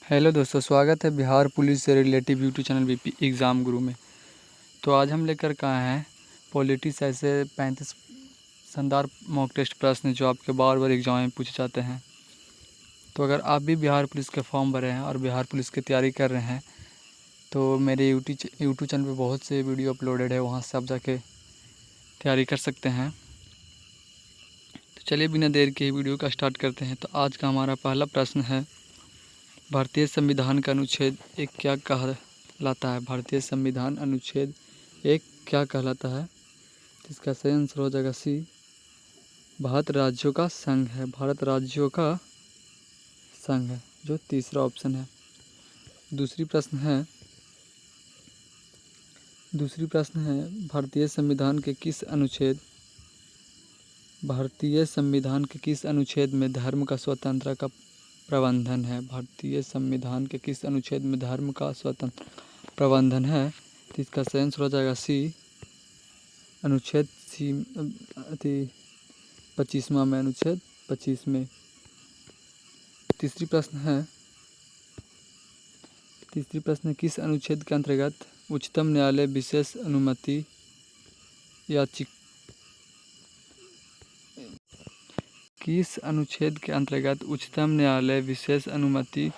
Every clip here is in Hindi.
हेलो दोस्तों, स्वागत है बिहार पुलिस से relative YouTube channel BP exam गुरु में। तो आज हम लेकर के आए हैं पॉलिटिक्स ऐसे 35 शानदार मॉक टेस्ट प्रश्न जो आपके बार बार एग्जाम में पूछे जाते हैं। तो अगर आप भी बिहार पुलिस के फॉर्म भरे हैं और बिहार पुलिस की तैयारी कर रहे हैं तो मेरे यूट्यूब चैनल पे बहुत से वीडियो अपलोडेड है, वहाँ से आप जाके तैयारी कर सकते हैं। तो चलिए बिना देर के वीडियो का स्टार्ट करते हैं। तो आज का हमारा पहला प्रश्न है, भारतीय संविधान का अनुच्छेद 1 क्या कहलाता है? भारतीय संविधान अनुच्छेद 1 क्या कहलाता है? इसका सही आंसर हो जाएगा सी, भारत राज्यों का संघ है। भारत राज्यों का संघ है, जो तीसरा ऑप्शन है। दूसरी प्रश्न है भारतीय संविधान के किस अनुच्छेद में धर्म का स्वतंत्रता का प्रबंधन है? भारतीय संविधान के किस अनुच्छेद में धर्म का स्वतंत्र प्रबंधन है? तो इसका सही आंसर हो जाएगा सी, अनुच्छेद 25वां में, अनुच्छेद 25 में। तीसरी प्रश्न है किस अनुच्छेद के अंतर्गत उच्चतम न्यायालय विशेष अनुमति याचिका किस अनुच्छेद के अंतर्गत उच्चतम न्यायालय विशेष अनुमति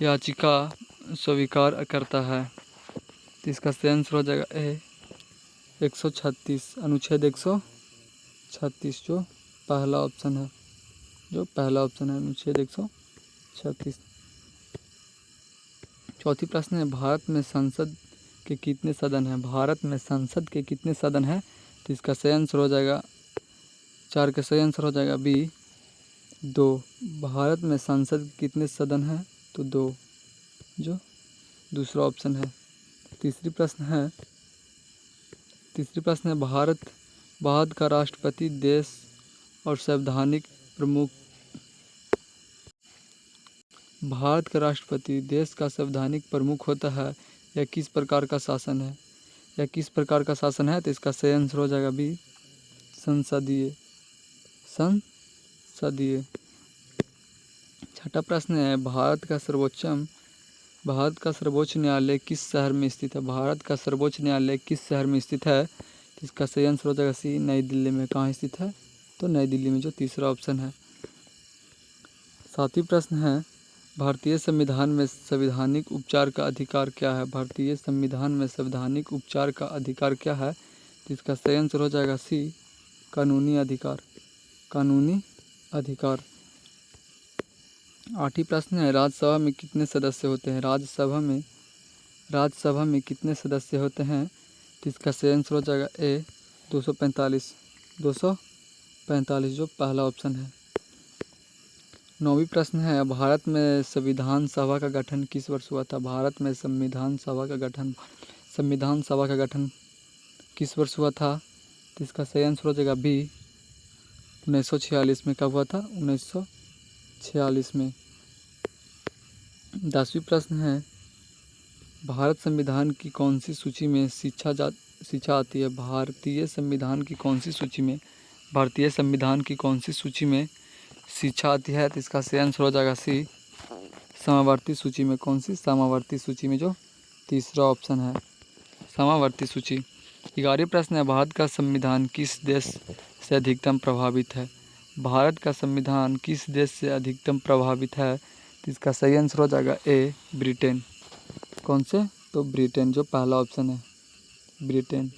याचिका स्वीकार करता है? तो इसका सही आंसर हो जाएगा ए, 136, अनुच्छेद 136, जो पहला ऑप्शन है, अनुच्छेद 136। चौथी प्रश्न है, भारत में संसद के कितने सदन हैं? भारत में संसद के कितने सदन हैं? तो इसका सही आंसर हो जाएगा 4 का सही आंसर हो जाएगा बी, 2। भारत में संसद के कितने सदन हैं? तो 2, जो दूसरा ऑप्शन है। तीसरी प्रश्न है भारत का राष्ट्रपति देश और संवैधानिक प्रमुख भारत का राष्ट्रपति देश का संवैधानिक प्रमुख होता है। यह किस प्रकार का शासन है? तो इसका सही आंसर हो जाएगा बी, संसदीय। छठा प्रश्न है, भारत का सर्वोच्च न्यायालय किस शहर में स्थित है? भारत का सर्वोच्च न्यायालय किस शहर में स्थित है? तो इसका सही आंसर हो जाएगा सी, नई दिल्ली में। कहाँ स्थित है? तो नई दिल्ली में, जो तीसरा ऑप्शन है। सातवीं प्रश्न है, भारतीय संविधान में संवैधानिक उपचार का अधिकार क्या है? भारतीय संविधान में संवैधानिक उपचार का अधिकार क्या है? तो इसका सही आंसर हो जाएगा सी, कानूनी अधिकार। आठवीं प्रश्न है, राज्यसभा में कितने सदस्य होते हैं? राज्यसभा में कितने सदस्य होते हैं? तो इसका सही आंसर हो जाएगा ए, 245, जो पहला ऑप्शन है। नौवीं प्रश्न है, भारत में संविधान सभा का गठन किस वर्ष हुआ था? भारत में संविधान सभा का गठन किस वर्ष हुआ था? तो इसका सही आंसर हो जाएगा बी, 1946 में। कब हुआ था? 1946 में। 10वीं प्रश्न है, भारत संविधान की कौन सी सूची में शिक्षा आती है? भारतीय संविधान की कौन सी सूची में शिक्षा आती है? तो इसका सही आंसर हो जाएगा सी, समावर्ती सूची में। कौन सी? समावर्ती सूची में, जो तीसरा ऑप्शन है, समावर्ती सूची। 11वां प्रश्न है, भारत का संविधान किस देश से अधिकतम प्रभावित है? भारत का संविधान किस देश से अधिकतम प्रभावित है? तो इसका सही आंसर हो जाएगा ए, ब्रिटेन। कौन से? तो ब्रिटेन, जो पहला ऑप्शन है, ब्रिटेन।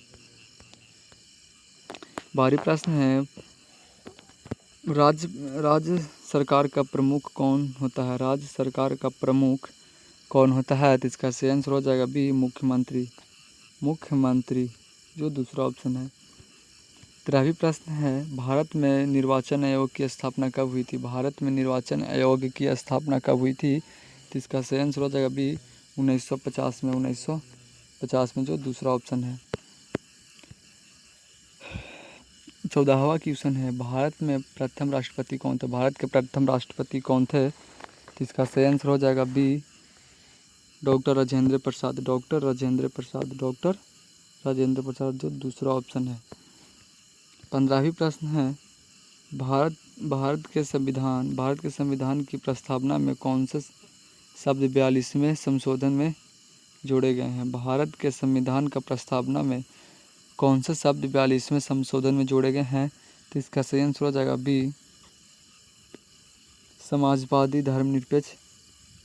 12वां प्रश्न है, राज्य सरकार का प्रमुख कौन होता है? राज्य सरकार का प्रमुख कौन होता है? तो इसका सही आंसर हो जाएगा बी, मुख्यमंत्री, जो दूसरा ऑप्शन है। 13वां प्रश्न है, भारत में निर्वाचन आयोग की स्थापना कब हुई थी? भारत में निर्वाचन आयोग की स्थापना कब हुई थी? तो इसका सही आंसर हो जाएगा बी, 1950 में। 1950 में, जो दूसरा ऑप्शन है। 14वां क्वेश्चन है, भारत में प्रथम राष्ट्रपति कौन थे? भारत के प्रथम राष्ट्रपति कौन थे? तो इसका सही आंसर हो जाएगा बी, डॉक्टर राजेंद्र प्रसाद, जो दूसरा ऑप्शन है। 15वां प्रश्न है, भारत के संविधान की प्रस्तावना में कौन से शब्द 42वें संशोधन में जोड़े गए हैं? भारत के संविधान का प्रस्तावना में कौन से शब्द 42वें संशोधन में जोड़े गए हैं? तो इसका सही आंसर हो जाएगा बी, समाजवादी धर्मनिरपेक्ष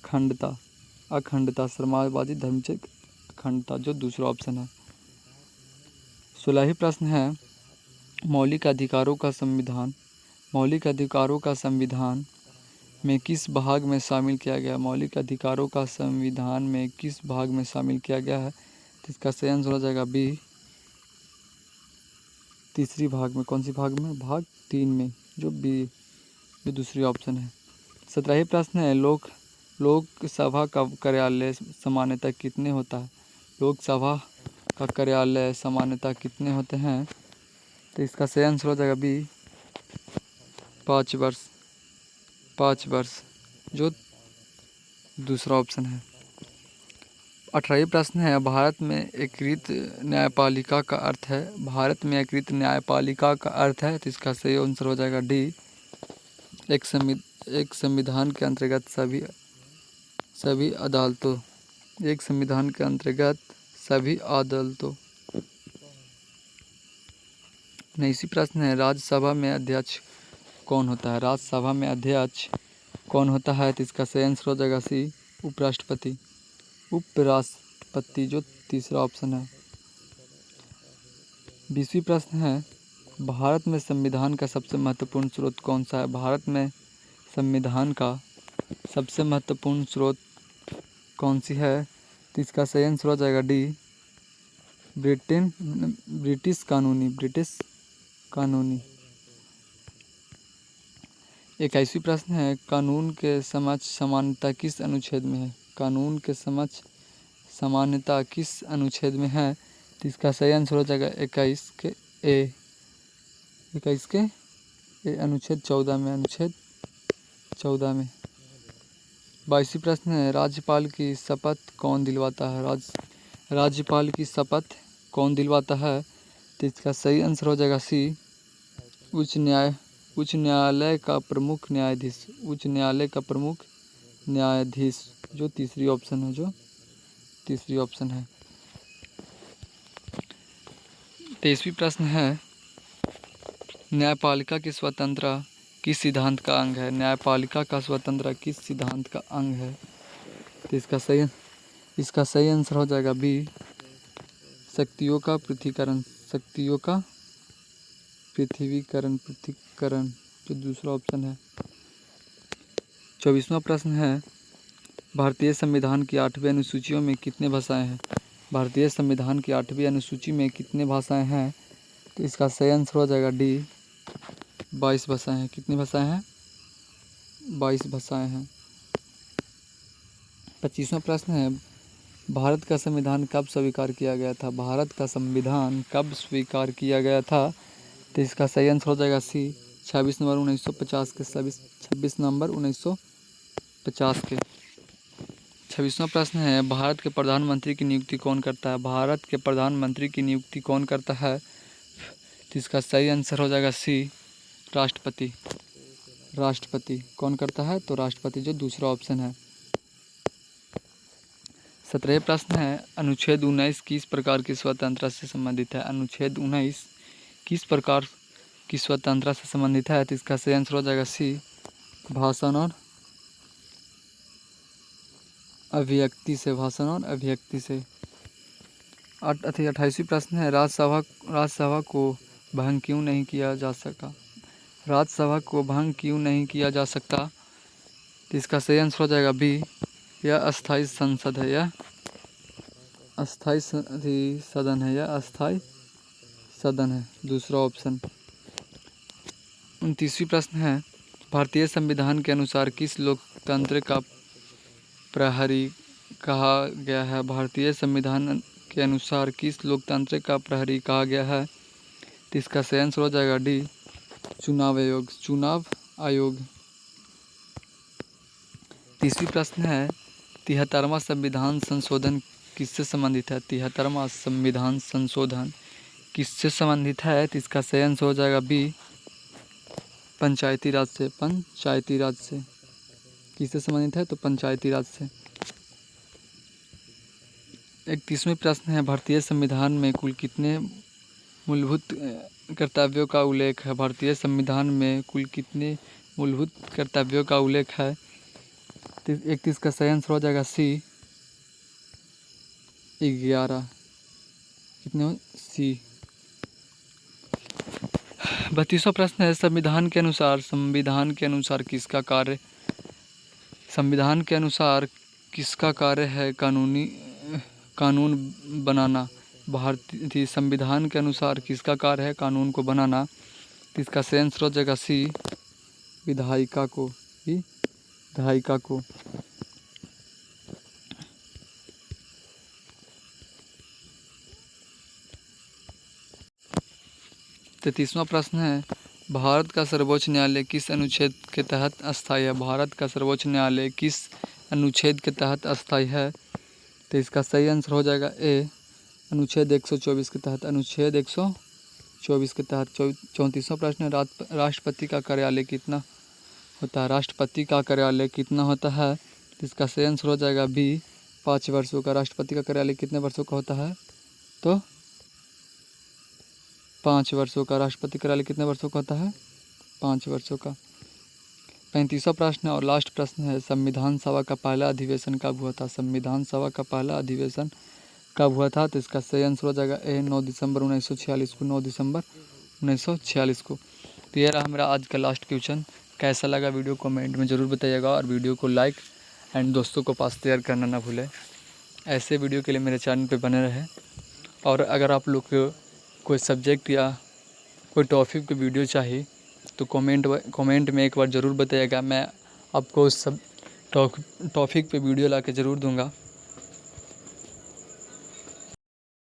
अखंडता। समाजवादी धर्मनिरपेक्ष अखंडता, जो दूसरा ऑप्शन है। 16वां प्रश्न है, मौलिक अधिकारों का संविधान में किस भाग में शामिल किया गया? मौलिक अधिकारों का संविधान में किस भाग में शामिल किया गया है? तो इसका सही आंसर हो जाएगा बी, तीसरी भाग में। कौन सी भाग में? भाग 3 में, जो बी, जो दूसरी ऑप्शन है। 17वां प्रश्न है, लोकसभा का कार्यालय सामान्यतः कितने होता है? लोकसभा का कार्यालय सामान्यतः कितने होते हैं? तो इसका सही आंसर हो जाएगा बी, 5 वर्ष, जो दूसरा ऑप्शन है। 18वां प्रश्न है, भारत में एकीकृत न्यायपालिका का अर्थ है? भारत में एकीकृत न्यायपालिका का अर्थ है? तो इसका सही आंसर हो जाएगा डी, एक संविधान के अंतर्गत सभी अदालतों। एक संविधान के अंतर्गत सभी अदालतों। 19वां प्रश्न है, राज्यसभा में अध्यक्ष कौन होता है? राज्यसभा में अध्यक्ष कौन होता है? तो इसका सही आंसर हो जाएगा सी, उपराष्ट्रपति, जो तीसरा ऑप्शन है। 20वां प्रश्न है, भारत में संविधान का सबसे महत्वपूर्ण स्रोत कौन सा है? भारत में संविधान का सबसे महत्वपूर्ण स्रोत कौन सी है? तो इसका सही आंसर हो जाएगा डी, ब्रिटिश कानूनी। 21वां प्रश्न है, कानून के समक्ष समानता किस अनुच्छेद में है? कानून के समक्ष समानता किस अनुच्छेद में है? तो इसका सही आंसर हो जाएगा 21 के ए, अनुच्छेद 14 में। 22वां प्रश्न है, राज्यपाल की शपथ कौन दिलवाता है? राज्यपाल की शपथ कौन दिलवाता है? तो इसका सही आंसर हो जाएगा सी, उच्च न्यायालय का प्रमुख न्यायाधीश, जो तीसरी ऑप्शन है। 23वां प्रश्न है, न्यायपालिका की स्वतंत्रता किस सिद्धांत का अंग है? न्यायपालिका का स्वतंत्रता किस सिद्धांत का अंग है? तो इसका सही आंसर हो जाएगा बी, शक्तियों का पृथ्वीकरण, जो दूसरा ऑप्शन है। 24वां प्रश्न है, भारतीय संविधान की 8वीं अनुसूचियों में कितने भाषाएं हैं? भारतीय संविधान की 8वीं अनुसूची में कितने भाषाएं हैं? तो इसका सही आंसर हो जाएगा डी, 22 भाषाएं हैं। कितनी भाषाएं हैं? 22 भाषाएं हैं। 25वां प्रश्न है, भारत का संविधान कब स्वीकार किया गया था? भारत का संविधान कब स्वीकार किया गया था? तो इसका सही आंसर हो जाएगा सी, 26 नवंबर 1950 के। 26 नवंबर 1950 के। 26वां प्रश्न है, भारत के प्रधानमंत्री की नियुक्ति कौन करता है? भारत के प्रधानमंत्री की नियुक्ति कौन करता है? तो इसका सही आंसर हो जाएगा सी, राष्ट्रपति। कौन करता है? तो राष्ट्रपति, जो दूसरा ऑप्शन है। 17वां प्रश्न है, अनुच्छेद 19 किस प्रकार की स्वतंत्रता से संबंधित है? अनुच्छेद 19 किस प्रकार की स्वतंत्रता से संबंधित है? तो इसका सही आंसर हो जाएगा सी, भाषण और अभिव्यक्ति से। 28वां प्रश्न है, राज्यसभा को भंग क्यों नहीं किया जा सकता? तो इसका सही आंसर हो जाएगा बी, यह अस्थाई संसद है। अस्थाई सदन है, दूसरा ऑप्शन। 29वां प्रश्न है, भारतीय संविधान के अनुसार किस लोकतंत्र का प्रहरी कहा गया है? भारतीय संविधान के अनुसार किस लोकतंत्र का प्रहरी कहा गया है? तो इसका सही आंसर हो जाएगा डी, चुनाव आयोग। 30वां प्रश्न है, 73वां संविधान संशोधन किससे संबंधित है? 73वां संविधान संशोधन किससे संबंधित है? तो इसका सही आंसर हो जाएगा बी, पंचायती राज से। किससे संबंधित है? तो पंचायती राज से। 31वां प्रश्न है, भारतीय संविधान में कुल कितने मूलभूत कर्तव्यों का उल्लेख है? भारतीय संविधान में कुल कितने मूलभूत कर्तव्यों का उल्लेख है? 31 का सही आंसर हो जाएगा सी, 11। कितने हो? सी। 32वां प्रश्न है, संविधान के अनुसार किसका कार्य है कानून बनाना? भारतीय संविधान के अनुसार किसका कार्य है कानून को बनाना? तो इसका सही आंसर हो जाएगा सी, विधायिका को। 33वां प्रश्न है, भारत का सर्वोच्च न्यायालय किस अनुच्छेद के तहत अस्थायी है? भारत का सर्वोच्च न्यायालय किस अनुच्छेद के तहत अस्थायी है? तो इसका सही आंसर हो जाएगा ए, अनुच्छेद 124 के तहत। अनुच्छेद 124 के तहत। 34वां प्रश्न है, राष्ट्रपति का कार्यालय कितना होता है? राष्ट्रपति का कार्यालय कितना होता है? तो इसका सही आंसर हो जाएगा बी, 5 वर्षों का। राष्ट्रपति का कार्यालय कितने वर्षों का होता है? तो 5 वर्षों का। राष्ट्रपति कार्यालय कितने वर्षों का होता है? 5 वर्षों का। 35वां प्रश्न और लास्ट प्रश्न है, संविधान सभा का पहला अधिवेशन कब हुआ था? संविधान सभा का पहला अधिवेशन कब हुआ था? तो इसका सही आंसर हो जाएगा ए, 9 दिसंबर 1946 को। 9 दिसंबर 1946 को। तो ये रहा मेरा आज का लास्ट क्वेश्चन। कैसा लगा वीडियो कमेंट में ज़रूर बताइएगा, और वीडियो को लाइक एंड दोस्तों को पास शेयर करना ना भूलें। ऐसे वीडियो के लिए मेरे चैनल पे बने रहें। और अगर आप लोग को कोई सब्जेक्ट या कोई टॉपिक पे वीडियो चाहिए तो कमेंट में एक बार ज़रूर बताइएगा। मैं आपको उस सब टॉपिक पे वीडियो ला के ज़रूर दूँगा।